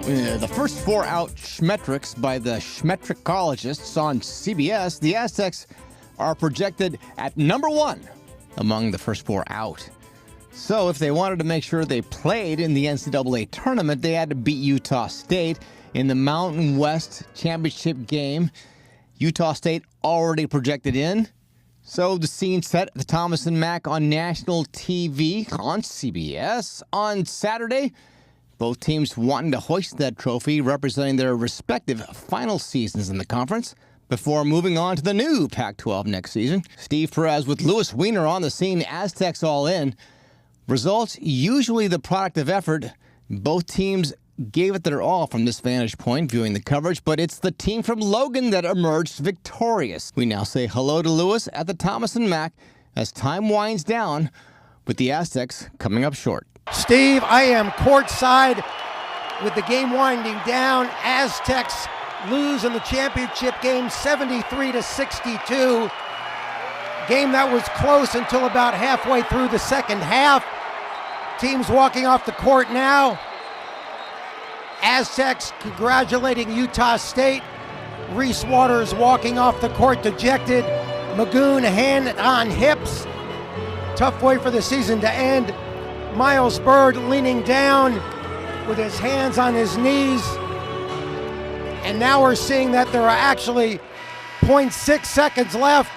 The first four out Schmetrics by the Schmetricologists on CBS, the Aztecs are projected at number one among the first four out. So if they wanted to make sure they played in the NCAA tournament, they had to beat Utah State in the Mountain West Championship game. Utah State already projected in. So the scene set at the Thomas and Mack on national TV on CBS on Saturday. Both teams wanting to hoist that trophy, representing their respective final seasons in the conference, before moving on to the new Pac-12 next season. Steve Perez with Louis Weiner on the scene, Aztecs all in. Results usually the product of effort. Both teams gave it their all from this vantage point, viewing the coverage, but it's the team from Logan that emerged victorious. We now say hello to Louis at the Thomas and Mack as time winds down, with the Aztecs coming up short. Steve, I am courtside with the game winding down. Aztecs lose in the championship game 73-62. Game that was close until about halfway through the second half. Teams walking off the court now. Aztecs congratulating Utah State. Reese Waters walking off the court dejected. Magoon hand on hips. Tough way for the season to end. Miles Byrd leaning down with his hands on his knees. And now we're seeing that there are actually 0.6 seconds left.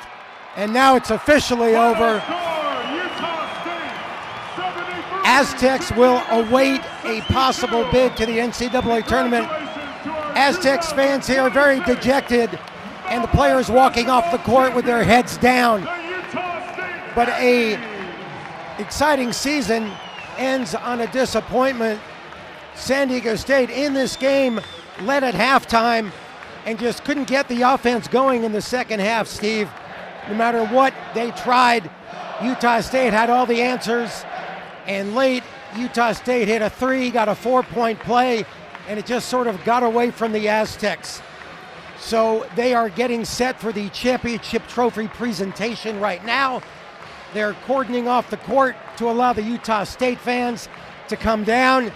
And now it's officially over. Aztecs will await a possible bid to the NCAA tournament. Aztecs fans here are very dejected, and the players walking off the court with their heads down. But a exciting season ends on a disappointment. San Diego State in this game led at halftime and just couldn't get the offense going in the second half, Steve. No matter what they tried, Utah State had all the answers. And late, Utah State hit a three, got a 4-point play, and it just sort of got away from the Aztecs. So they are getting set for the championship trophy presentation right now. They're cordoning off the court to allow the Utah State fans to come down.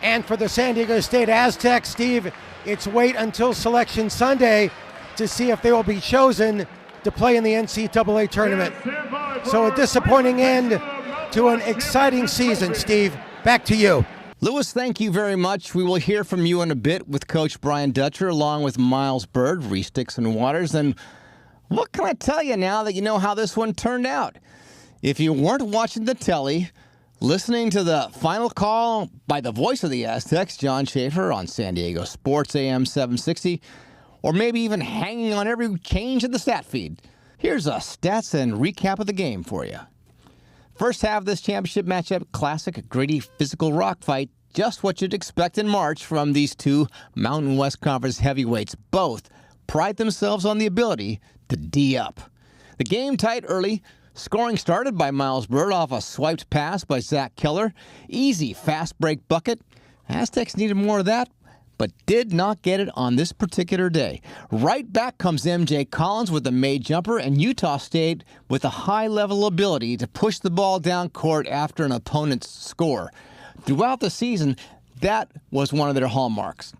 And for the San Diego State Aztecs, Steve, it's wait until Selection Sunday to see if they will be chosen to play in the NCAA tournament. So a disappointing end to an exciting season, Steve. Back to you. Louis, thank you very much. We will hear from you in a bit with Coach Brian Dutcher, along with Miles Byrd, Reese Dixon-Waters. And what can I tell you now that you know how this one turned out? If you weren't watching the telly, listening to the final call by the voice of the Aztecs, John Schaefer, on San Diego Sports AM 760, or maybe even hanging on every change in the stat feed, here's a stats and recap of the game for you. First half of this championship matchup, classic, gritty, physical rock fight, just what you'd expect in March from these two Mountain West Conference heavyweights. Both pride themselves on the ability to D up. The game tight early. Scoring started by Miles Byrd off a swiped pass by Zach Keller. Easy fast break bucket. Aztecs needed more of that, but did not get it on this particular day. Right back comes MJ Collins with a made jumper, and Utah State with a high-level ability to push the ball down court after an opponent's score. Throughout the season, that was one of their hallmarks.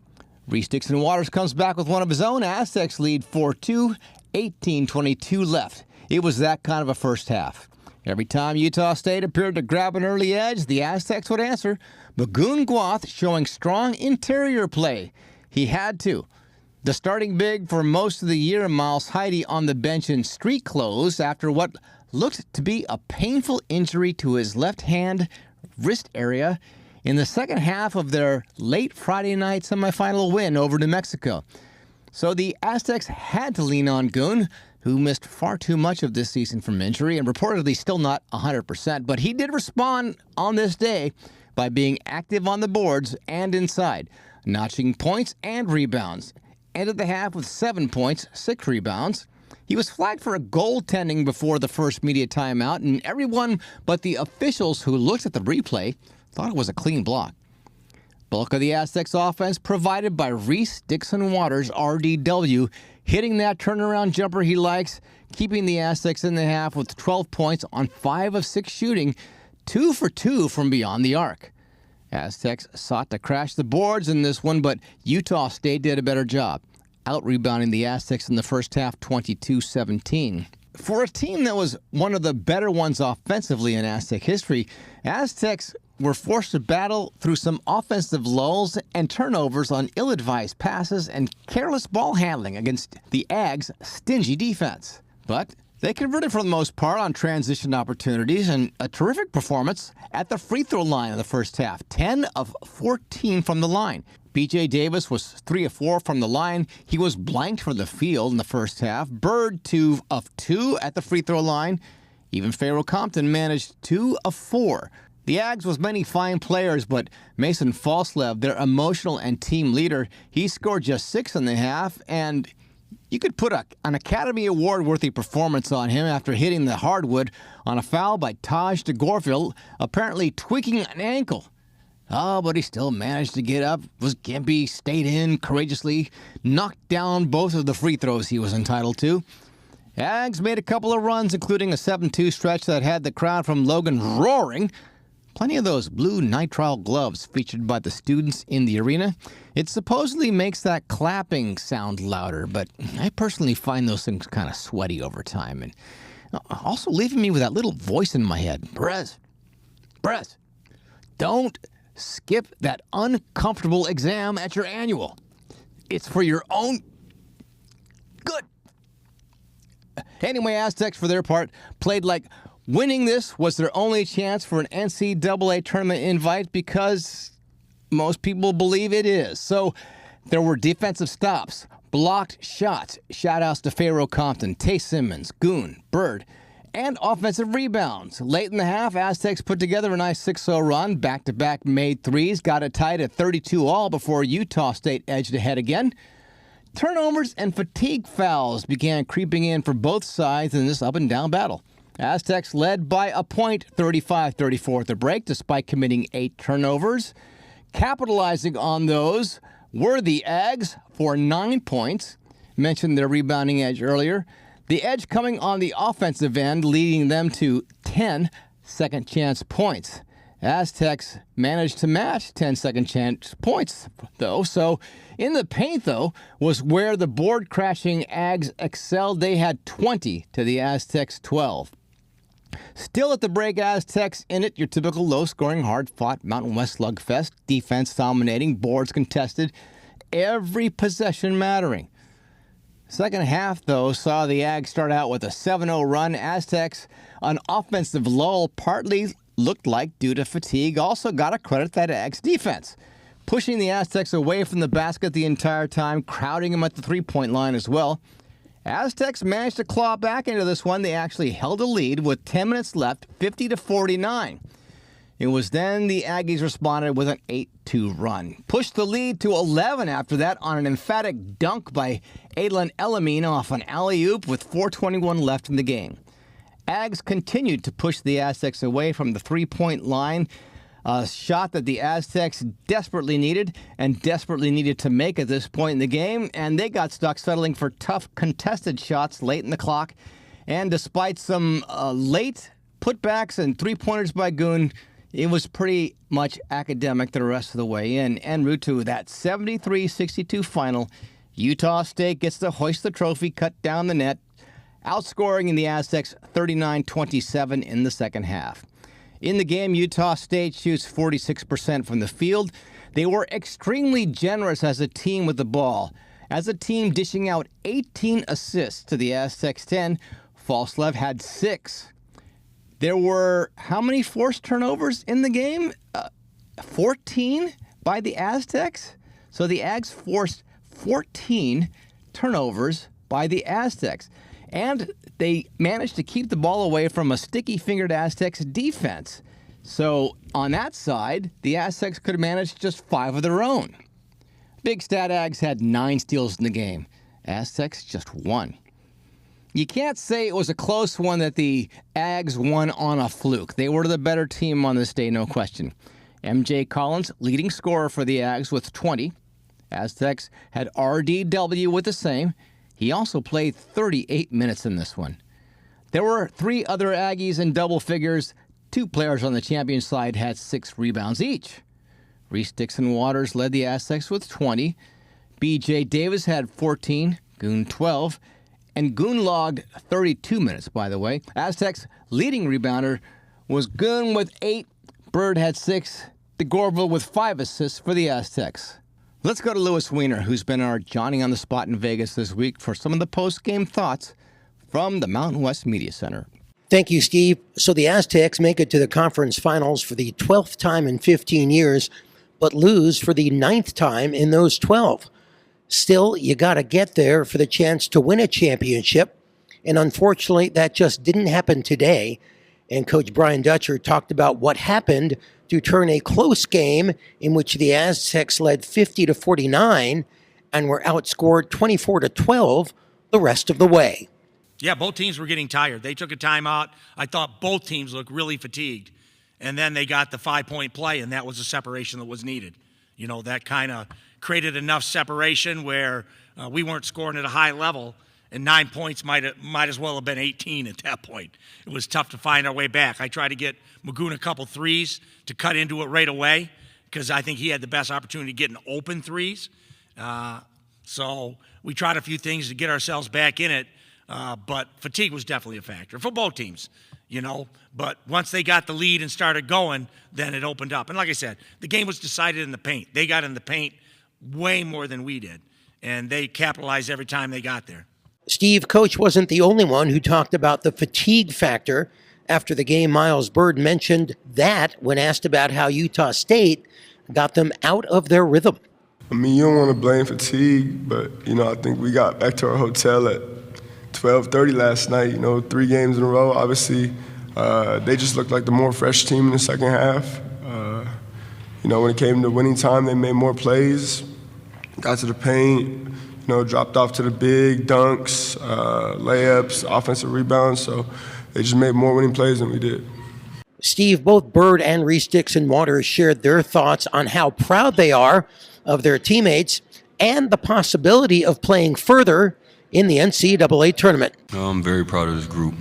Reese Dixon-Waters comes back with one of his own. Aztecs lead 4-2, 18:22 left. It was that kind of a first half. Every time Utah State appeared to grab an early edge, the Aztecs would answer. Magoon Gwath showing strong interior play. He had to. The starting big for most of the year, Miles Heide, on the bench in street clothes after what looked to be a painful injury to his left hand wrist area in the second half of their late Friday night semifinal win over New Mexico. So the Aztecs had to lean on Goon, who missed far too much of this season from injury and reportedly still not 100%. But he did respond on this day by being active on the boards and inside, notching points and rebounds. Ended the half with 7 points, 6 rebounds. He was flagged for a goaltending before the first media timeout, and everyone but the officials who looked at the replay thought it was a clean block. Bulk of the Aztecs offense provided by Reese Dixon-Waters, RDW, hitting that turnaround jumper he likes, keeping the Aztecs in the half with 12 points on 5 of 6 shooting, 2 for 2 from beyond the arc. Aztecs sought to crash the boards in this one, but Utah State did a better job, out-rebounding the Aztecs in the first half 22-17. For a team that was one of the better ones offensively in Aztec history, Aztecs were forced to battle through some offensive lulls and turnovers on ill-advised passes and careless ball handling against the Ags' stingy defense. But they converted for the most part on transition opportunities and a terrific performance at the free throw line in the first half, 10 of 14 from the line. B.J. Davis was 3 of 4 from the line. He was blanked from the field in the first half. Byrd, 2 of 2 at the free throw line. Even Pharaoh Compton managed 2 of 4. The Ags was many fine players, but Mason Falslev, their emotional and team leader, he scored just 6 in the half, and you could put an Academy Award-worthy performance on him after hitting the hardwood on a foul by Taj DeGorville, apparently tweaking an ankle. Oh, but he still managed to get up, was gimpy, stayed in courageously, knocked down both of the free throws he was entitled to. Ags made a couple of runs, including a 7-2 stretch that had the crowd from Logan roaring. Plenty of those blue nitrile gloves featured by the students in the arena. It supposedly makes that clapping sound louder, but I personally find those things kind of sweaty over time. And also leaving me with that little voice in my head. Perez, don't skip that uncomfortable exam at your annual. It's for your own good. Anyway, Aztecs, for their part, played like winning this was their only chance for an NCAA tournament invite because most people believe it is. So there were defensive stops, blocked shots, shout-outs to Pharaoh Compton, Tay Simmons, Goon, Byrd, and offensive rebounds. Late in the half, Aztecs put together a nice 6-0 run, back-to-back made threes, got it tied at 32-all before Utah State edged ahead again. Turnovers and fatigue fouls began creeping in for both sides in this up-and-down battle. Aztecs led by a point, 35-34 at the break, despite committing 8 turnovers. Capitalizing on those were the Ags for 9 points. Mentioned their rebounding edge earlier. The edge coming on the offensive end, leading them to 10 second-chance points. Aztecs managed to match 10 second-chance points, though. So in the paint, though, was where the board-crashing Ags excelled. They had 20 to the Aztecs' 12. Still at the break, Aztecs in it, your typical low-scoring, hard-fought Mountain West slugfest, defense dominating, boards contested, every possession mattering. Second half, though, saw the Ags start out with a 7-0 run. Aztecs, an offensive lull, partly looked like due to fatigue, also got to credit that Ags defense, pushing the Aztecs away from the basket the entire time, crowding them at the three-point line as well. Aztecs managed to claw back into this one. They actually held a lead with 10 minutes left, 50-49. It was then the Aggies responded with an 8-2 run. Pushed the lead to 11 after that on an emphatic dunk by Adlan Elamine off an alley-oop with 4:21 left in the game. Ags continued to push the Aztecs away from the three-point line, a shot that the Aztecs desperately needed to make at this point in the game, and they got stuck settling for tough contested shots late in the clock. And despite some late putbacks and three-pointers by Goon, it was pretty much academic the rest of the way in. En route to that 73-62 final, Utah State gets to hoist the trophy, cut down the net, outscoring the Aztecs 39-27 in the second half. In the game, Utah State shoots 46% from the field. They were extremely generous as a team with the ball. As a team dishing out 18 assists to the Aztecs 10, Falslev had 6. There were how many forced turnovers in the game? 14 by the Aztecs. So the Ags forced 14 turnovers by the Aztecs. And they managed to keep the ball away from a sticky-fingered Aztecs defense. So on that side, the Aztecs could have managed just 5 of their own. Big Stat Ags had 9 steals in the game. Aztecs just 1. You can't say it was a close one that the Ags won on a fluke. They were the better team on this day, no question. M.J. Collins, leading scorer for the Ags with 20. Aztecs had RDW with the same. He also played 38 minutes in this one. There were 3 other Aggies in double figures. 2 players on the champion side had 6 rebounds each. Reese Dixon-Waters led the Aztecs with 20. B.J. Davis had 14, Goon 12, and Goon logged 32 minutes, by the way. Aztecs' leading rebounder was Goon with 8, Byrd had 6, DeGorville with 5 assists for the Aztecs. Let's go to Louis Weiner, who's been our Johnny on the spot in Vegas this week for some of the post-game thoughts from the Mountain West Media Center. Thank you, Steve. So the Aztecs make it to the conference finals for the 12th time in 15 years, but lose for the 9th time in those 12. Still, you got to get there for the chance to win a championship, and unfortunately, that just didn't happen today. And Coach Brian Dutcher talked about what happened to turn a close game in which the Aztecs led 50-49 and were outscored 24-12 the rest of the way. Yeah, both teams were getting tired. They took a timeout. I thought both teams looked really fatigued. And then they got the 5-point play, and that was the separation that was needed. You know, that kind of created enough separation where we weren't scoring at a high level, and 9 points might as well have been 18 at that point. It was tough to find our way back. I tried to get Magoon a couple threes to cut into it right away because I think he had the best opportunity getting open threes. So we tried a few things to get ourselves back in it, but fatigue was definitely a factor for both teams, you know. But once they got the lead and started going, then it opened up. And like I said, the game was decided in the paint. They got in the paint way more than we did, and they capitalized every time they got there. Steve, Coach wasn't the only one who talked about the fatigue factor. After the game, Miles Byrd mentioned that when asked about how Utah State got them out of their rhythm. I mean, you don't want to blame fatigue, but, you know, I think we got back to our hotel at 12:30 last night, you know, 3 games in a row. Obviously, they just looked like the more fresh team in the second half. You know, when it came to winning time, they made more plays, got to the paint, you know, dropped off to the big dunks, layups, offensive rebounds. So they just made more winning plays than we did. Steve, both Byrd and Reese Dixon-Waters shared their thoughts on how proud they are of their teammates and the possibility of playing further in the NCAA tournament. I'm very proud of this group.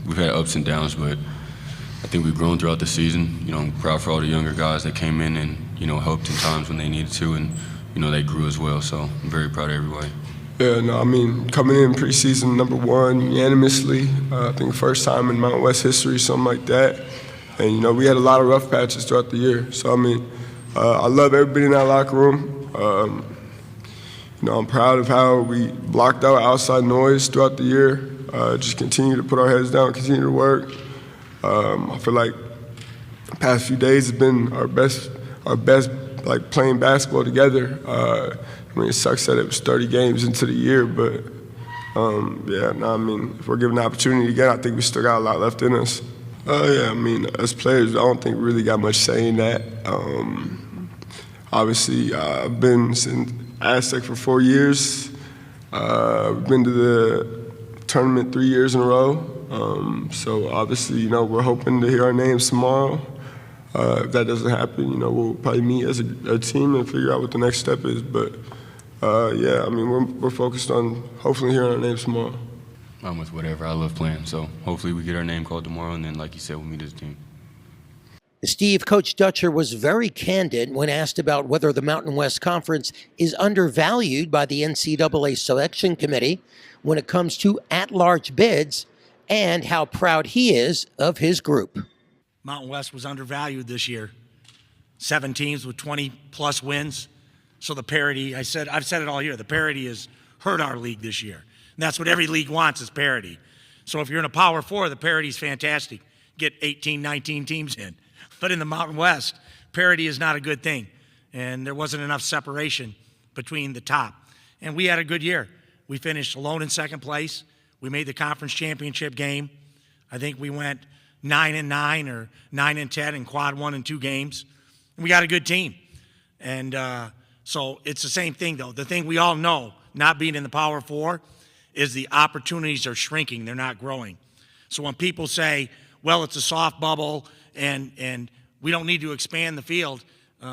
We've had ups and downs, but I think we've grown throughout the season. You know, I'm proud for all the younger guys that came in and, you know, helped in times when they needed to, and, you know, they grew as well. So I'm very proud of everybody. Yeah, no, I mean, coming in preseason #1 unanimously, I think first time in Mountain West history, something like that. And, you know, we had a lot of rough patches throughout the year. So, I mean, I love everybody in that locker room. You know, I'm proud of how we blocked out outside noise throughout the year. Just continue to put our heads down, continue to work. I feel like the past few days have been our best, like, playing basketball together. I mean, it sucks that it was 30 games into the year, but, yeah, no, I mean, if we're given the opportunity again, I think we still got a lot left in us. Yeah, I mean, as players, I don't think we really got much say in that. Obviously, I've been in Aztec for 4 years. We've been to the tournament 3 years in a row. So obviously, you know, we're hoping to hear our names tomorrow. If that doesn't happen, you know, we'll probably meet as a team and figure out what the next step is. But yeah, I mean, we're focused on hopefully hearing our names tomorrow. I'm with whatever. I love playing. So hopefully we get our name called tomorrow, and then, like you said, we'll meet as a team. Steve, Coach Dutcher was very candid when asked about whether the Mountain West Conference is undervalued by the NCAA Selection Committee when it comes to at-large bids, and how proud he is of his group. Mountain West was undervalued this year. 7 teams with 20-plus wins. So the parity, I've said it all year, the parity has hurt our league this year. And that's what every league wants, is parity. So if you're in a Power 4, the parity is fantastic. Get 18, 19 teams in. But in the Mountain West, parity is not a good thing. And there wasn't enough separation between the top. And we had a good year. We finished alone in second place. We made the conference championship game. I think we went 9-9 or 9-10 in quad 1 and 2 games. And we got a good team. And so it's the same thing, though. The thing we all know, not being in the Power 4, is the opportunities are shrinking. They're not growing. So when people say, well, it's a soft bubble and we don't need to expand the field,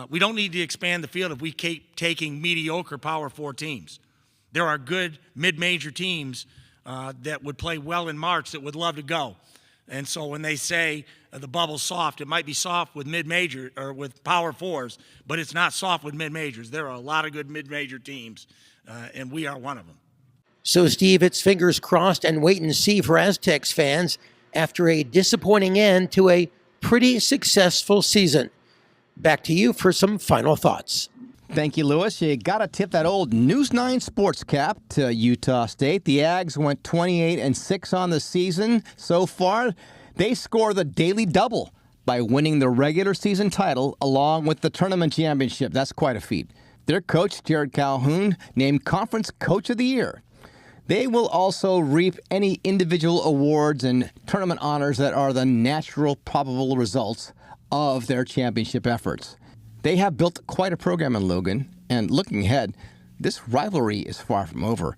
we don't need to expand the field if we keep taking mediocre Power 4 teams. There are good mid-major teams that would play well in March that would love to go. And so when they say the bubble's soft. It might be soft with mid-major or with power fours, but it's not soft with mid-majors. There are a lot of good mid-major teams, and we are one of them. So, Steve, it's fingers crossed and wait and see for Aztecs fans after a disappointing end to a pretty successful season. Back to you for some final thoughts. Thank you, Lewis. You got to tip that old News 9 sports cap to Utah State. The Ags went 28-6 on the season so far. They score the daily double by winning the regular season title along with the tournament championship. That's quite a feat. Their coach, Jared Calhoun, named Conference Coach of the Year. They will also reap any individual awards and tournament honors that are the natural, probable results of their championship efforts. They have built quite a program in Logan, and looking ahead, this rivalry is far from over.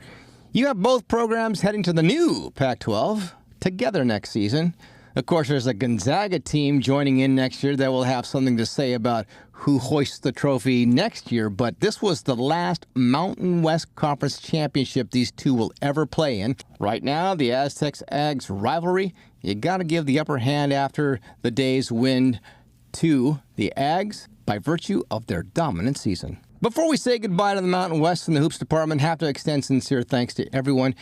You have both programs heading to the new Pac-12 together next season. Of course, there's a Gonzaga team joining in next year that will have something to say about who hoists the trophy next year, but this was the last Mountain West Conference championship these two will ever play in. Right now, the Aztecs-Ags rivalry, you got to give the upper hand after the day's win to the Ags by virtue of their dominant season. Before we say goodbye to the Mountain West and the Hoops Department, have to extend sincere thanks to everyone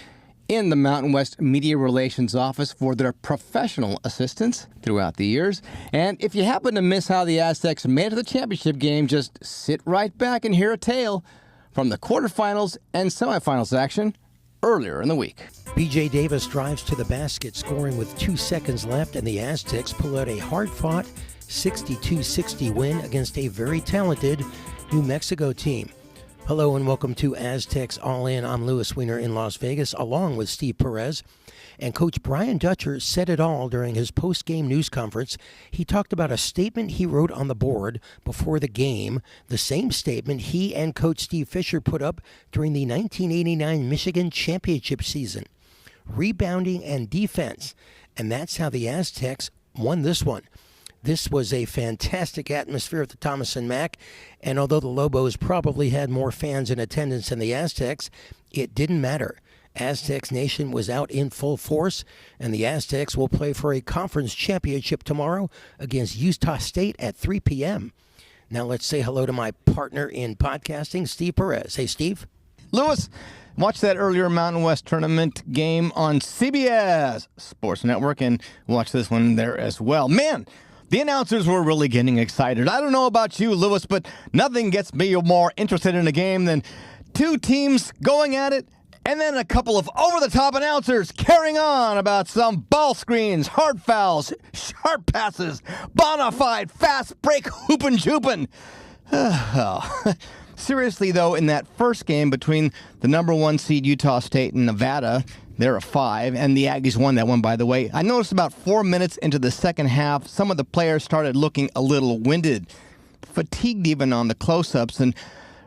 in the Mountain West Media Relations Office for their professional assistance throughout the years. And if you happen to miss how the Aztecs made it to the championship game, just sit right back and hear a tale from the quarterfinals and semifinals action earlier in the week. B.J. Davis drives to the basket, scoring with 2 seconds left, and the Aztecs pull out a hard-fought 62-60 win against a very talented New Mexico team. Hello and welcome to Aztecs All In. I'm Louis Weiner in Las Vegas, along with Steve Perez. And Coach Brian Dutcher said it all during his post-game news conference. He talked about a statement he wrote on the board before the game, the same statement he and Coach Steve Fisher put up during the 1989 Michigan Championship season. Rebounding and defense. And that's how the Aztecs won this one. This was a fantastic atmosphere at the Thomas and Mack, and although the Lobos probably had more fans in attendance than the Aztecs, it didn't matter. Aztecs Nation was out in full force, and the Aztecs will play for a conference championship tomorrow against Utah State at 3 p.m. Now let's say hello to my partner in podcasting, Steve Perez. Hey, Steve. Lewis, watch that earlier Mountain West tournament game on CBS Sports Network, and watch this one there as well. Man, the announcers were really getting excited. I don't know about you, Lewis, but nothing gets me more interested in a game than two teams going at it and then a couple of over-the-top announcers carrying on about some ball screens, hard fouls, sharp passes, bona fide fast break hoopin' joopin'. Seriously, though, in that first game between the number 1 seed Utah State and Nevada, they're a 5, and the Aggies won that one, by the way. I noticed about 4 minutes into the second half, some of the players started looking a little winded, fatigued even on the close-ups, and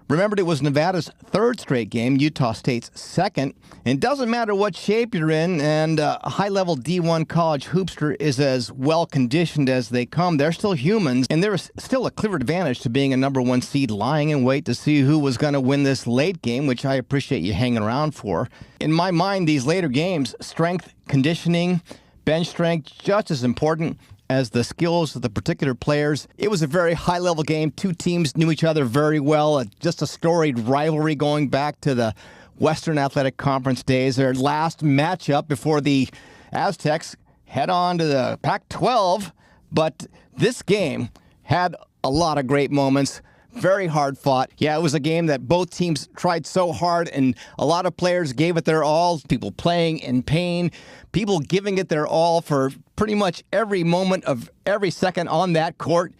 remembered it was Nevada's 3rd straight game, Utah State's 2nd. And it doesn't matter what shape you're in, and a high-level D1 college hoopster is as well-conditioned as they come. They're still humans, and there is still a clear advantage to being a number 1 seed, lying in wait to see who was going to win this late game, which I appreciate you hanging around for. In my mind, these later games, strength, conditioning, bench strength, just as important as the skills of the particular players. It was a very high-level game. Two teams knew each other very well. Just a storied rivalry going back to the Western Athletic Conference days. Their last matchup before the Aztecs head on to the Pac-12. But this game had a lot of great moments. Very hard fought. Yeah, it was a game that both teams tried so hard, and a lot of players gave it their all. People playing in pain, people giving it their all for pretty much every moment of every second on that court.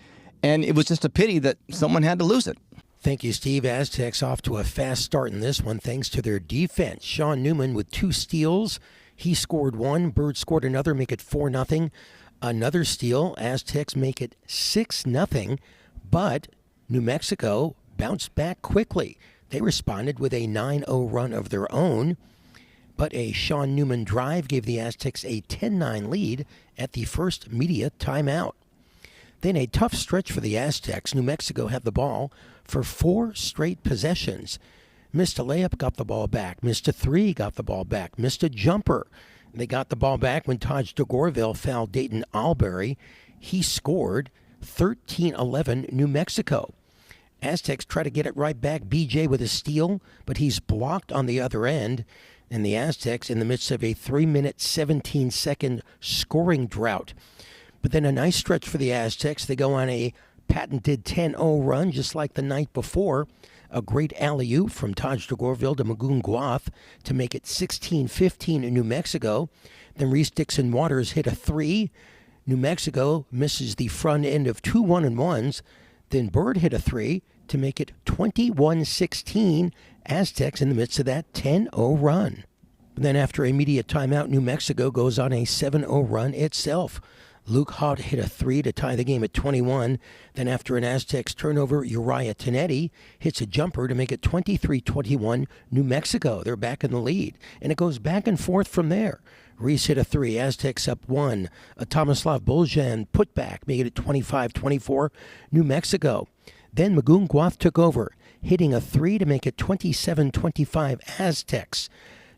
And it was just a pity that someone had to lose it. Thank you, Steve. Aztecs off to a fast start in this one thanks to their defense. Sean Newman with 2 steals. He scored 1. Byrd scored another, make it 4-0. Another steal. Aztecs make it 6-0. But New Mexico bounced back quickly. They responded with a 9-0 run of their own. But a Sean Newman drive gave the Aztecs a 10-9 lead at the first media timeout. Then a tough stretch for the Aztecs. New Mexico had the ball for 4 straight possessions. Missed a layup, got the ball back. Missed a 3, got the ball back. Missed a jumper. They got the ball back when Taj DeGorville fouled Dayton Albury. He scored 13-11 New Mexico. Aztecs try to get it right back. BJ with a steal, but he's blocked on the other end. And the Aztecs in the midst of a 3-minute, 17-second scoring drought. But then a nice stretch for the Aztecs. They go on a patented 10-0 run, just like the night before. A great alley-oop from Taj DeGorville to Magoon Guath to make it 16-15 in New Mexico. Then Reese Dixon-Waters hit a 3. New Mexico misses the front end of 2 1-and-1s. Then Byrd hit a 3 to make it 21-16. Aztecs in the midst of that 10-0 run. Then after a media timeout, New Mexico goes on a 7-0 run itself. Luke Hott hit a 3 to tie the game at 21. Then after an Aztecs turnover, Uriah Tinetti hits a jumper to make it 23-21 New Mexico. They're back in the lead. And it goes back and forth from there. Reese hit a 3, Aztecs up 1. A Tomislav Boljan putback, making it 25-24 New Mexico. Then Magoon Guath took over, hitting a 3 to make it 27-25 Aztecs.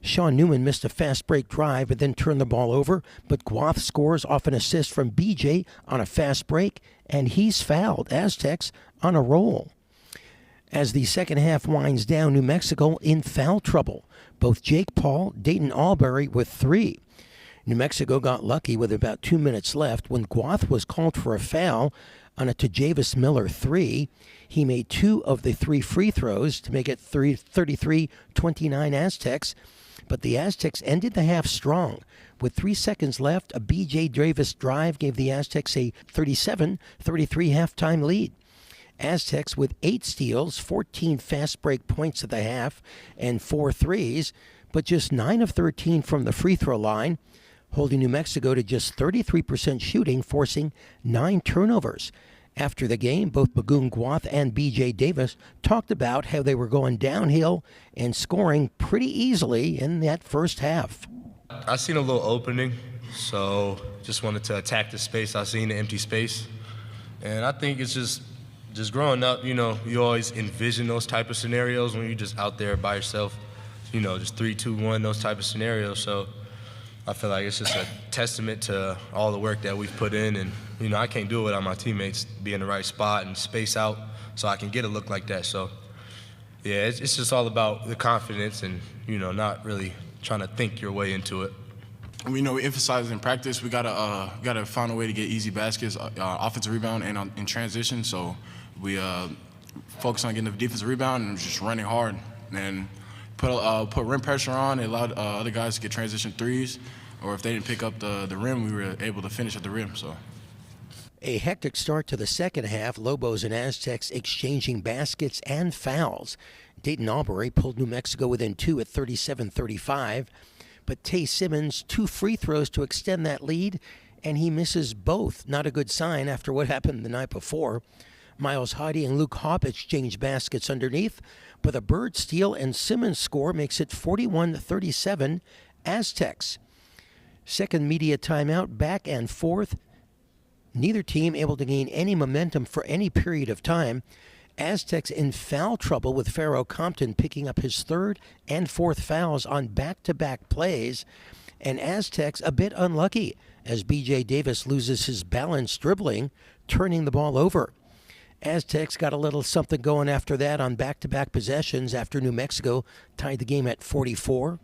Sean Newman missed a fast break drive but then turned the ball over, but Guath scores off an assist from BJ on a fast break, and he's fouled. Aztecs on a roll. As the second half winds down, New Mexico in foul trouble. Both Jake Paul, Dayton Albury with 3. New Mexico got lucky with about 2 minutes left when Guath was called for a foul on a Tajavis Miller 3. He made 2 of the 3 free throws to make it 33-29 Aztecs. But the Aztecs ended the half strong. With 3 seconds left, a B.J. Davis drive gave the Aztecs a 37-33 halftime lead. Aztecs with 8 steals, 14 fast break points at the half, and 4 threes, but just 9 of 13 from the free throw line, holding New Mexico to just 33% shooting, forcing 9 turnovers. After the game, both Magoon Guath and B.J. Davis talked about how they were going downhill and scoring pretty easily in that first half. I seen a little opening, so just wanted to attack the space. I seen the empty space, and I think it's just growing up, you know, you always envision those type of scenarios when you're just out there by yourself, you know, just 3, 2, 1, those type of scenarios. So I feel like it's just a testament to all the work that we've put in, and you know, I can't do it without my teammates be in the right spot and space out so I can get a look like that. So yeah, it's just all about the confidence and, you know, not really trying to think your way into it. We know we emphasize in practice. We gotta find a way to get easy baskets, offensive rebound, and in transition. So we focus on getting the defensive rebound and just running hard and put rim pressure on. It allowed other guys to get transition threes, or if they didn't pick up the rim, we were able to finish at the rim. So. A hectic start to the second half. Lobos and Aztecs exchanging baskets and fouls. Dayton Albury pulled New Mexico within 2 at 37-35. But Tay Simmons, 2 free throws to extend that lead, and he misses both. Not a good sign after what happened the night before. Miles Heide and Luke Hopp exchange baskets underneath, but a Byrd steal and Simmons score makes it 41-37 Aztecs. Second media timeout, back and forth. Neither team able to gain any momentum for any period of time. Aztecs in foul trouble with Pharaoh Compton picking up his 3rd and 4th fouls on back-to-back plays. And Aztecs a bit unlucky as B.J. Davis loses his balance dribbling, turning the ball over. Aztecs got a little something going after that on back-to-back possessions after New Mexico tied the game at 44.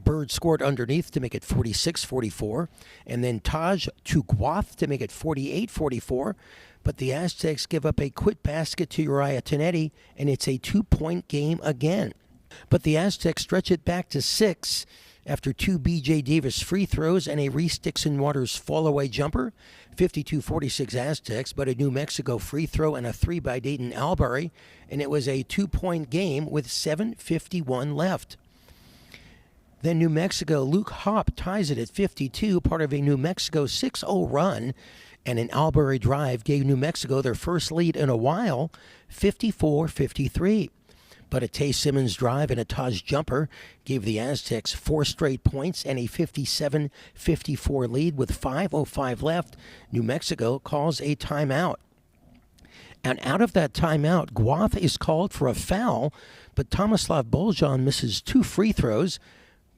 Byrd scored underneath to make it 46-44, and then Taj to Guath to make it 48-44. But the Aztecs give up a quick basket to Uriah Tinetti, and it's a 2-point game again. But the Aztecs stretch it back to 6 after 2 B.J. Davis free throws and a Reese Dixon-Waters fall-away jumper. 52-46 Aztecs, but a New Mexico free throw and a 3 by Dayton Albury, and it was a 2-point game with 7:51 left. Then New Mexico, Luke Hopp ties it at 52, part of a New Mexico 6-0 run, and an Albury drive gave New Mexico their first lead in a while, 54-53. But a Tay Simmons drive and a Taj jumper gave the Aztecs 4 straight points and a 57-54 lead with 5:05 left. New Mexico calls a timeout. And out of that timeout, Guath is called for a foul, but Tomislav Boljan misses 2 free throws.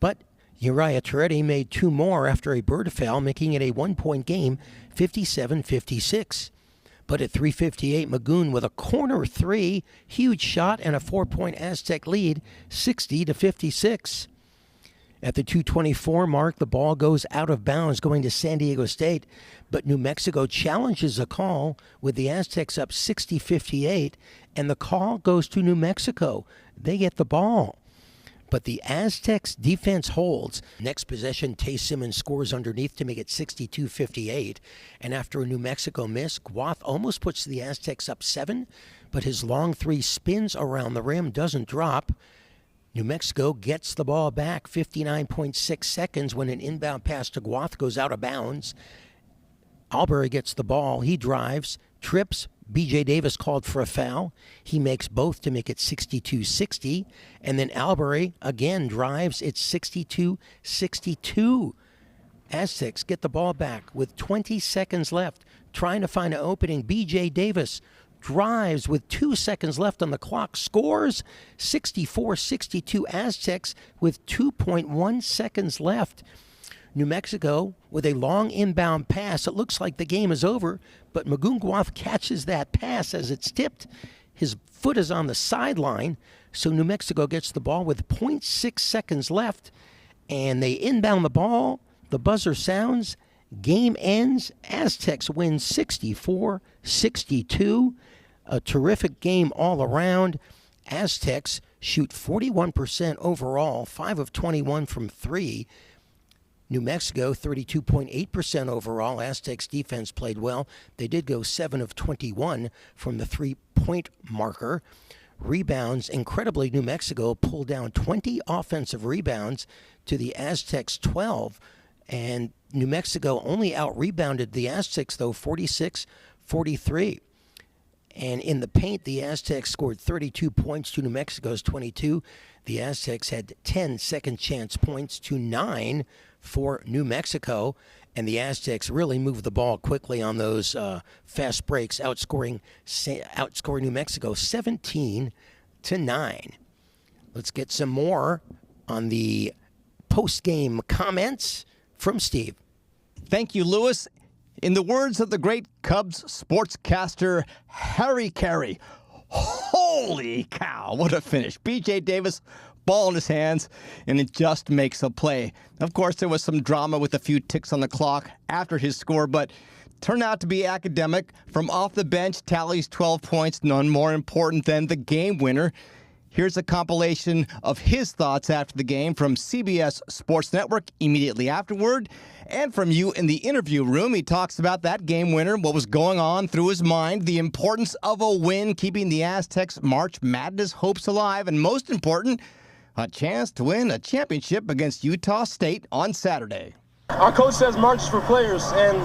But Uriah Toretti made 2 more after a Byrd foul, making it a 1-point game, 57-56. But at 3:58, Magoon with a corner 3, huge shot, and a 4-point Aztec lead, 60-56. At the 2:24 mark, the ball goes out of bounds going to San Diego State, but New Mexico challenges a call with the Aztecs up 60-58, and the call goes to New Mexico. They get the ball. But the Aztecs defense holds. Next possession, Tay Simmons scores underneath to make it 62-58. And after a New Mexico miss, Guath almost puts the Aztecs up 7, but his long 3 spins around the rim, doesn't drop. New Mexico gets the ball back 59.6 seconds when an inbound pass to Guath goes out of bounds. Albury gets the ball. He drives, trips. B.J. Davis called for a foul. He makes both to make it 62-60. And then Albury again drives. It's 62-62. Aztecs get the ball back with 20 seconds left, trying to find an opening. B.J. Davis drives with 2 seconds left on the clock, scores 64-62 Aztecs with 2.1 seconds left. New Mexico with a long inbound pass. It looks like the game is over, but Magoon Guath catches that pass as it's tipped. His foot is on the sideline, so New Mexico gets the ball with 0.6 seconds left, and they inbound the ball. The buzzer sounds. Game ends. Aztecs win 64-62. A terrific game all around. Aztecs shoot 41% overall, 5 of 21 from 3. New Mexico, 32.8% overall. Aztecs defense played well. They did go 7 of 21 from the 3-point marker. Rebounds, incredibly, New Mexico pulled down 20 offensive rebounds to the Aztecs 12. And New Mexico only out-rebounded the Aztecs, though, 46-43. And in the paint, the Aztecs scored 32 points to New Mexico's 22. The Aztecs had 10 second-chance points to 9 for New Mexico. And the Aztecs really moved the ball quickly on those fast breaks, outscoring New Mexico 17-9. Let's get some more on the post-game comments from Steve. Thank you, Lewis. In the words of the great Cubs sportscaster Harry Carey, holy cow, what a finish. B.J. Davis, ball in his hands, and it just makes a play. Of course, there was some drama with a few ticks on the clock after his score, but turned out to be academic. From off the bench, tallies 12 points, none more important than the game winner. Here's a compilation of his thoughts after the game from CBS Sports Network immediately afterward. And from you in the interview room, he talks about that game winner, what was going on through his mind, the importance of a win, keeping the Aztecs' March Madness hopes alive, and most important, a chance to win a championship against Utah State on Saturday. Our coach says March is for players, and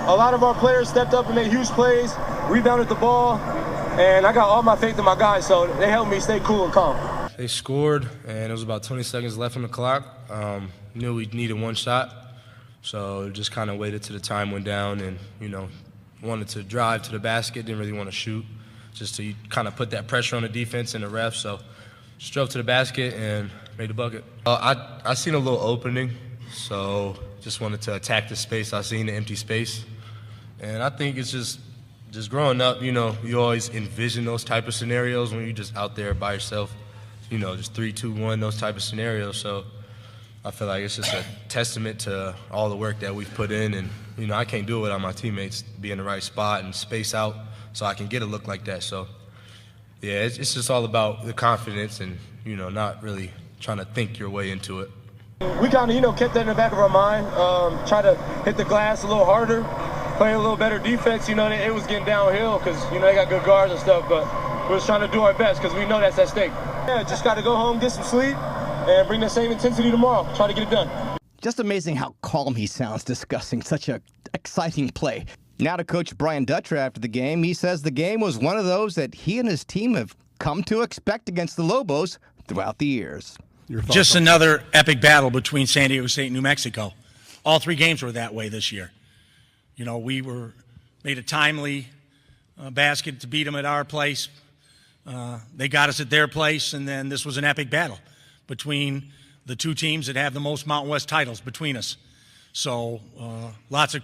a lot of our players stepped up and made huge plays, rebounded the ball, and I got all my faith in my guys, so they helped me stay cool and calm. They scored, and it was about 20 seconds left on the clock. Knew we needed one shot, so just kind of waited till the time went down and, wanted to drive to the basket, didn't really want to shoot, just to kind of put that pressure on the defense and the refs. So just drove to the basket and made the bucket. I seen a little opening, so just wanted to attack the space. I seen the empty space, and I think it's just growing up, you always envision those type of scenarios when you're just out there by yourself, just 3, 2, 1, those type of scenarios. So I feel like it's just a testament to all the work that we've put in. And, I can't do it without my teammates, be in the right spot and space out so I can get a look like that. So, yeah, it's just all about the confidence and, not really trying to think your way into it. We kind of, kept that in the back of our mind, try to hit the glass a little harder, play a little better defense. It was getting downhill because, they got good guards and stuff, but we're just trying to do our best because we know that's at stake. Yeah, just got to go home, get some sleep, and bring the same intensity tomorrow. Try to get it done. Just amazing how calm he sounds discussing such an exciting play. Now to Coach Brian Dutcher after the game. He says the game was one of those that he and his team have come to expect against the Lobos throughout the years. Just another epic battle between San Diego State and New Mexico. All 3 games were that way this year. We made a timely basket to beat them at our place. They got us at their place, and then this was an epic battle between the two teams that have the most Mountain West titles between us. So lots of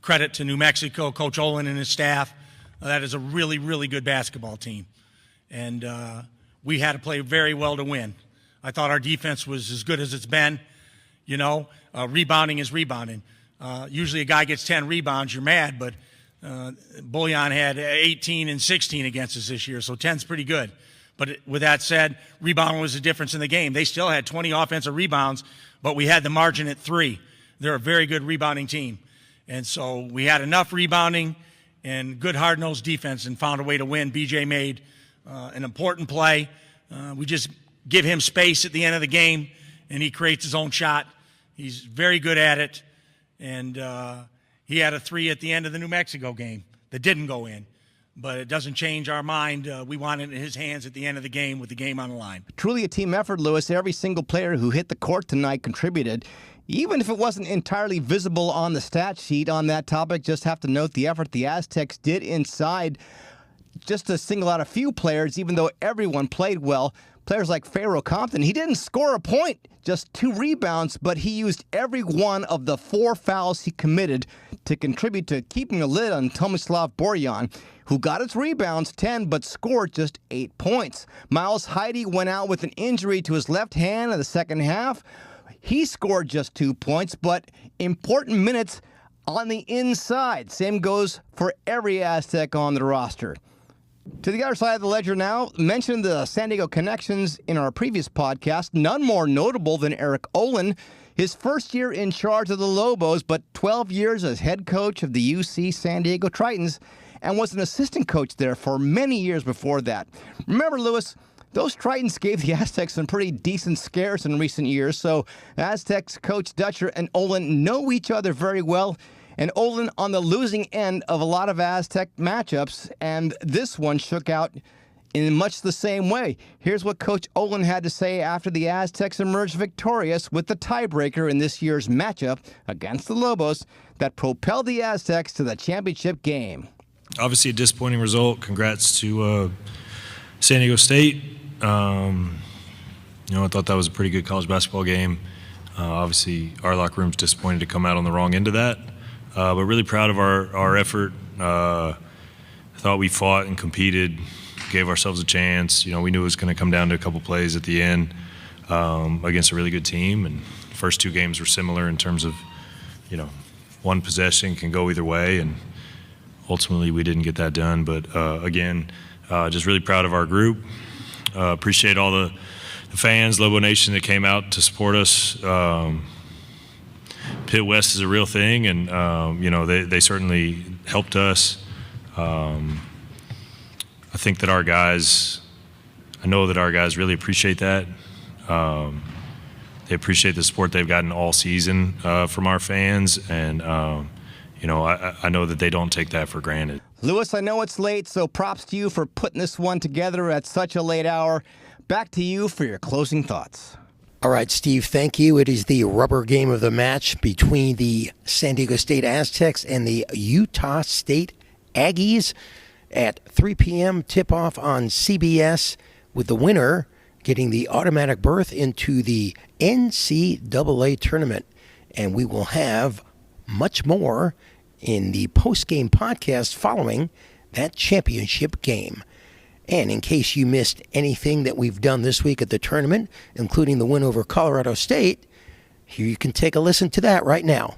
credit to New Mexico, Coach Olin and his staff. That is a really, really good basketball team. And we had to play very well to win. I thought our defense was as good as it's been. You know, rebounding is rebounding. Usually a guy gets 10 rebounds, you're mad, but Bullion had 18 and 16 against us this year, so 10's pretty good. But with that said, rebounding was the difference in the game. They still had 20 offensive rebounds, but we had the margin at 3. They're a very good rebounding team. And so we had enough rebounding and good hard-nosed defense and found a way to win. BJ made an important play. We just give him space at the end of the game, and he creates his own shot. He's very good at it. And he had a 3 at the end of the New Mexico game that didn't go in. But it doesn't change our mind. We want it in his hands at the end of the game with the game on the line. Truly a team effort, Louis. Every single player who hit the court tonight contributed. Even if it wasn't entirely visible on the stat sheet on that topic, just have to note the effort the Aztecs did inside. Just to single out a few players, even though everyone played well, players like Pharaoh Compton, he didn't score a point, just 2 rebounds, but he used every one of the 4 fouls he committed to contribute to keeping a lid on Tomislav Borjan, who got his rebounds, 10, but scored just 8 points. Miles Heide went out with an injury to his left hand in the second half. He scored just 2 points, but important minutes on the inside. Same goes for every Aztec on the roster. To the other side of the ledger now, mentioned the San Diego connections in our previous podcast. None more notable than Eric Olin. His first year in charge of the Lobos, but 12 years as head coach of the UC San Diego Tritons, and was an assistant coach there for many years before that. Remember, Louis, those Tritons gave the Aztecs some pretty decent scares in recent years, so Aztecs coach Dutcher and Olin know each other very well. And Olin on the losing end of a lot of Aztec matchups, and this one shook out in much the same way. Here's what Coach Olin had to say after the Aztecs emerged victorious with the tiebreaker in this year's matchup against the Lobos that propelled the Aztecs to the championship game. Obviously a disappointing result. Congrats to San Diego State. I thought that was a pretty good college basketball game. Obviously our locker room's disappointed to come out on the wrong end of that. But really proud of our effort. I thought we fought and competed, gave ourselves a chance. We knew it was going to come down to a couple plays at the end against a really good team. And the first 2 games were similar in terms of, one possession can go either way. And ultimately we didn't get that done. But again, just really proud of our group. Appreciate all the fans, Lobo Nation that came out to support us. Pitt West is a real thing, and they certainly helped us. I think that I know that our guys really appreciate that. They appreciate the support they've gotten all season from our fans, and I know that they don't take that for granted. Louis, I know it's late, so props to you for putting this one together at such a late hour. Back to you for your closing thoughts. All right, Steve, thank you. It is the rubber game of the match between the San Diego State Aztecs and the Utah State Aggies at 3 p.m. tip-off on CBS, with the winner getting the automatic berth into the NCAA tournament. And we will have much more in the post-game podcast following that championship game. And in case you missed anything that we've done this week at the tournament, including the win over Colorado State, here you can take a listen to that right now.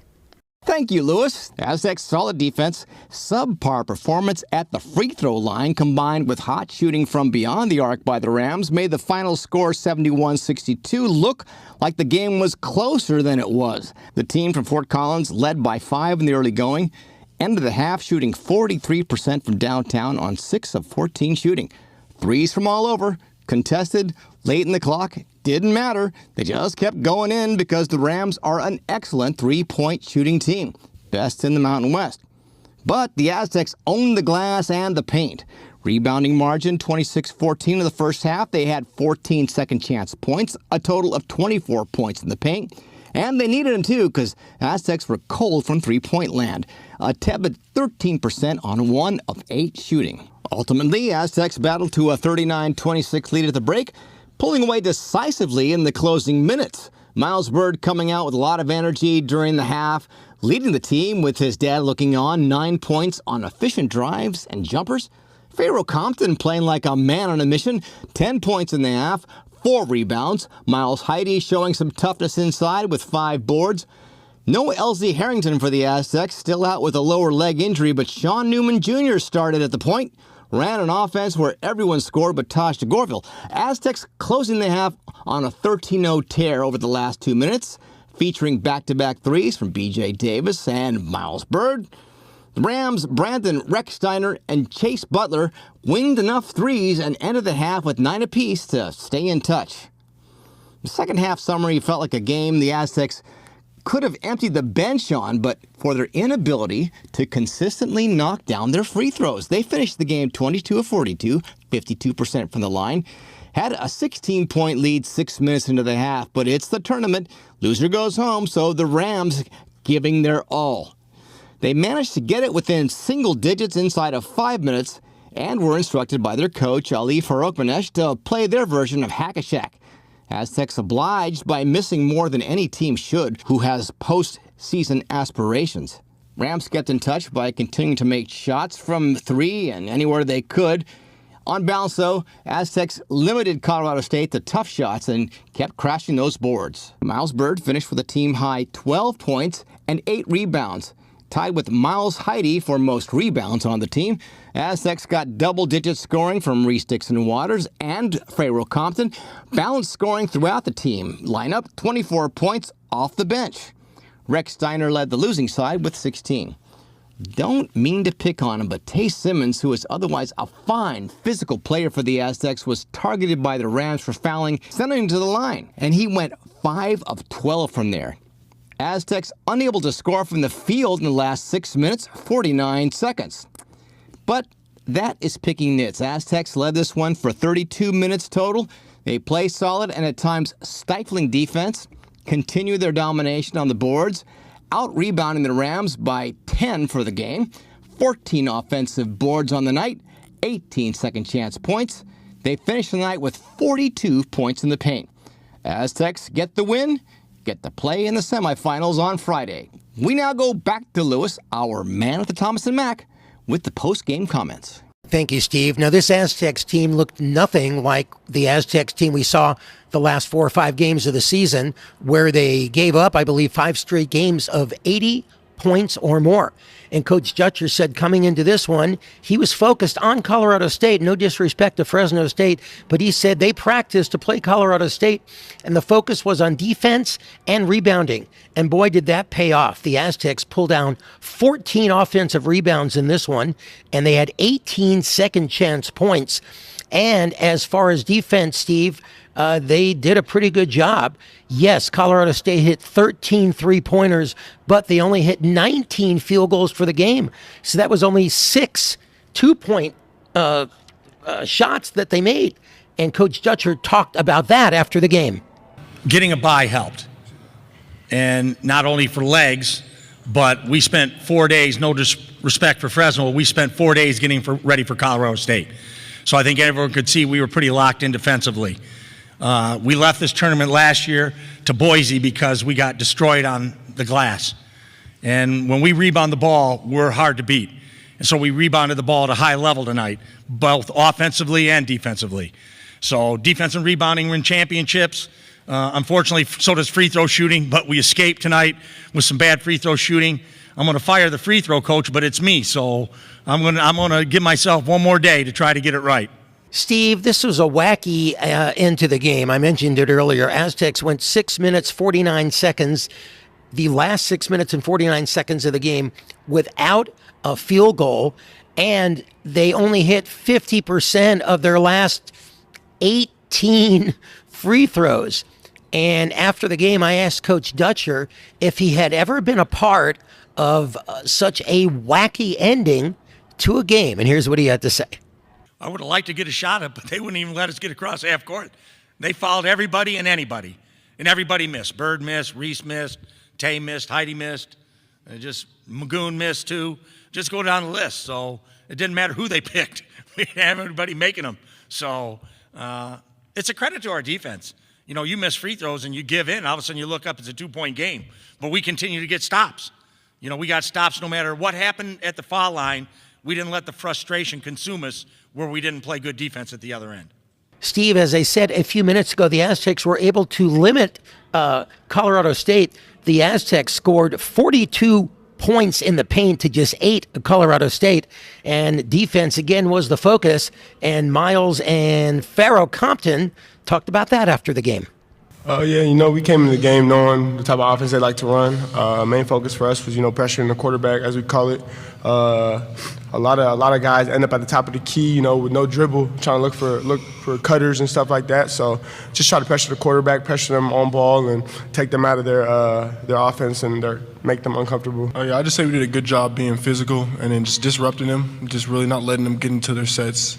Thank you, Louis. Aztecs' solid defense, subpar performance at the free throw line, combined with hot shooting from beyond the arc by the Rams, made the final score 71-62 look like the game was closer than it was. The team from Fort Collins led by 5 in the early going, ended the half shooting 43% from downtown on 6 of 14 shooting. Threes from all over, contested, late in the clock, didn't matter. They just kept going in because the Rams are an excellent three-point shooting team, best in the Mountain West. But the Aztecs owned the glass and the paint. Rebounding margin 26-14 in the first half. They had 14 second chance points, a total of 24 points in the paint. And they needed them too, because Aztecs were cold from three-point land. A tepid 13% on 1 of 8 shooting. Ultimately, Aztecs battled to a 39-26 lead at the break, pulling away decisively in the closing minutes. Miles Byrd coming out with a lot of energy during the half, leading the team with his dad looking on, 9 points on efficient drives and jumpers. Pharaoh Compton playing like a man on a mission, 10 points in the half, 4 rebounds. Miles Heide showing some toughness inside with 5 boards. No LZ Harrington for the Aztecs, still out with a lower leg injury, but Sean Newman Jr. started at the point. Ran an offense where everyone scored but Taj DeGorville. Aztecs closing the half on a 13-0 tear over the last 2 minutes, featuring back-to-back threes from B.J. Davis and Miles Byrd. The Rams, Brandon Recksteiner and Chase Butler winged enough threes and ended the half with 9 apiece to stay in touch. The second half summary felt like a game the Aztecs could have emptied the bench on, but for their inability to consistently knock down their free throws. They finished the game 22 of 42, 52% from the line. Had a 16-point lead 6 minutes into the half, but it's the tournament. Loser goes home, so the Rams giving their all. They managed to get it within single digits inside of 5 minutes and were instructed by their coach, Ali Farokmanesh, to play their version of Hack-a-Shack. Aztecs obliged by missing more than any team should who has postseason aspirations. Rams kept in touch by continuing to make shots from 3 and anywhere they could. On balance, though, Aztecs limited Colorado State to tough shots and kept crashing those boards. Miles Byrd finished with a team-high 12 points and 8 rebounds, tied with Miles Heide for most rebounds on the team. Aztecs got double-digit scoring from Reese, Dixon-Waters and Pharaoh Compton. Balanced scoring throughout the team lineup, 24 points off the bench. Rex Steiner led the losing side with 16. Don't mean to pick on him, but Tay Simmons, who is otherwise a fine physical player for the Aztecs, was targeted by the Rams for fouling, sending him to the line, and he went 5 of 12 from there. Aztecs unable to score from the field in the last 6 minutes, 49 seconds. But that is picking nits. Aztecs led this one for 32 minutes total. They play solid and at times stifling defense, continue their domination on the boards, out-rebounding the Rams by 10 for the game, 14 offensive boards on the night, 18 second-chance points. They finish the night with 42 points in the paint. Aztecs get the win, get to play in the semifinals on Friday. We now go back to Lewis, our man at the Thomas and Mack, with the post-game comments. Thank you, Steve. Now, this Aztecs team looked nothing like the Aztecs team we saw the last 4 or 5 games of the season, where they gave up, I believe, 5 straight games of 80 points or more. And Coach Dutcher said coming into this one, he was focused on Colorado State. No disrespect to Fresno State, but he said they practiced to play Colorado State, and the focus was on defense and rebounding. And boy, did that pay off. The Aztecs pulled down 14 offensive rebounds in this one, and they had 18 second-chance points. And as far as defense, Steve, they did a pretty good job. Yes, Colorado State hit 13 three-pointers, but they only hit 19 field goals for the game. So that was only 6 two-point shots that they made. And Coach Dutcher talked about that after the game. Getting a bye helped. And not only for legs, but we spent 4 days, no disrespect for Fresno, we spent 4 days getting ready for Colorado State. So I think everyone could see we were pretty locked in defensively. We left this tournament last year to Boise because we got destroyed on the glass. And when we rebound the ball, we're hard to beat. And so we rebounded the ball at a high level tonight, both offensively and defensively. So defense and rebounding win championships. Unfortunately, so does free throw shooting, but we escaped tonight with some bad free throw shooting. I'm going to fire the free throw coach, but it's me. So I'm going to give myself one more day to try to get it right. Steve, this was a wacky end to the game. I mentioned it earlier. Aztecs went 6 minutes, 49 seconds, the last 6 minutes and 49 seconds of the game without a field goal, and they only hit 50% of their last 18 free throws. And after the game, I asked Coach Dutcher if he had ever been a part of such a wacky ending to a game. And here's what he had to say. I would have liked to get a shot at it, but they wouldn't even let us get across half court. They fouled everybody and anybody, and everybody missed. Byrd missed, Reese missed, Tay missed, Heide missed, just Magoon missed too. Just go down the list. So it didn't matter who they picked. We didn't have everybody making them. So it's a credit to our defense. You know, you miss free throws and you give in. All of a sudden you look up, it's a 2-point game. But we continue to get stops. You know, we got stops no matter what happened at the foul line. We didn't let the frustration consume us where we didn't play good defense at the other end. Steve, as I said a few minutes ago, the Aztecs were able to limit Colorado State. The Aztecs scored 42 points in the paint to just 8 of Colorado State. And defense, again, was the focus. And Miles and Pharaoh Compton talked about that after the game. Yeah, you know, we came into the game knowing the type of offense they like to run. Main focus for us was, you know, pressuring the quarterback, as we call it. A lot of guys end up at the top of the key, you know, with no dribble, trying to look for cutters and stuff like that. So just try to pressure the quarterback, pressure them on ball, and take them out of their offense and make them uncomfortable. Yeah, I just say we did a good job being physical and then just disrupting them, just really not letting them get into their sets.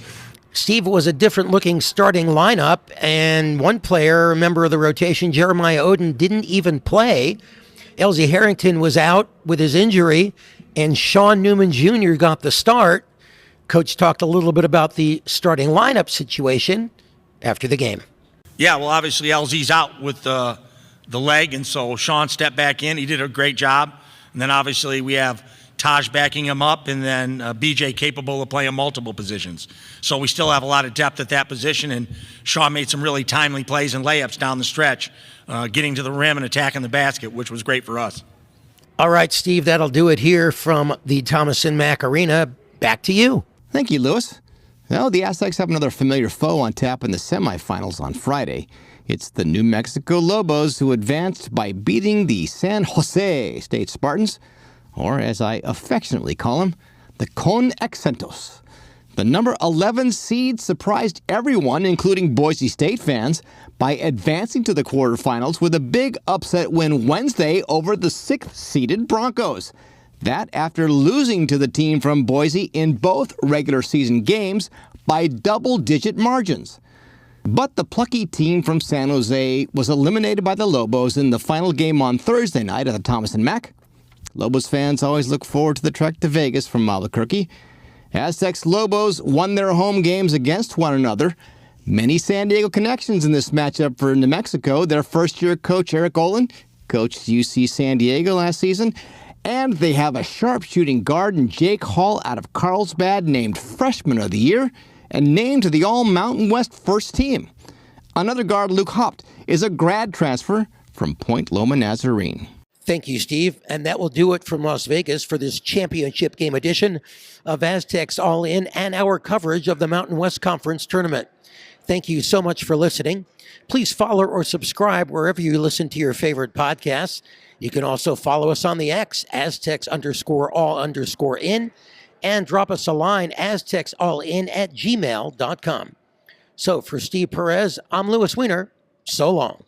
Steve, was a different-looking starting lineup, and one player, a member of the rotation, Jeremiah Oden, didn't even play. Elsie Harrington was out with his injury, and Sean Newman Jr. got the start. Coach talked a little bit about the starting lineup situation after the game. Yeah, well, obviously LZ's out with the leg, and so Sean stepped back in. He did a great job. And then obviously we have Taj backing him up, and then BJ capable of playing multiple positions. So we still have a lot of depth at that position, and Sean made some really timely plays and layups down the stretch, getting to the rim and attacking the basket, which was great for us. All right, Steve, that'll do it here from the Thomas and Mack Arena. Back to you. Thank you, Lewis. Well, the Aztecs have another familiar foe on tap in the semifinals on Friday. It's the New Mexico Lobos, who advanced by beating the San Jose State Spartans, or as I affectionately call them, the Con Exentos. The number 11 seed surprised everyone, including Boise State fans, by advancing to the quarterfinals with a big upset win Wednesday over the 6th-seeded Broncos. That after losing to the team from Boise in both regular season games by double-digit margins. But the plucky team from San Jose was eliminated by the Lobos in the final game on Thursday night at the Thomas and Mack. Lobos fans always look forward to the trek to Vegas from Albuquerque. Aztecs Lobos won their home games against one another. Many San Diego connections in this matchup for New Mexico. Their first-year coach, Eric Olin, coached UC San Diego last season. And they have a sharpshooting guard in Jake Hall out of Carlsbad, named Freshman of the Year and named to the All-Mountain West first team. Another guard, Luke Haupt, is a grad transfer from Point Loma Nazarene. Thank you, Steve. And that will do it from Las Vegas for this championship game edition of Aztecs All In and our coverage of the Mountain West Conference Tournament. Thank you so much for listening. Please follow or subscribe wherever you listen to your favorite podcasts. You can also follow us on the X, Aztecs_all_in, and drop us a line, aztecsallin@gmail.com. So for Steve Perez, I'm Louis Weiner. So long.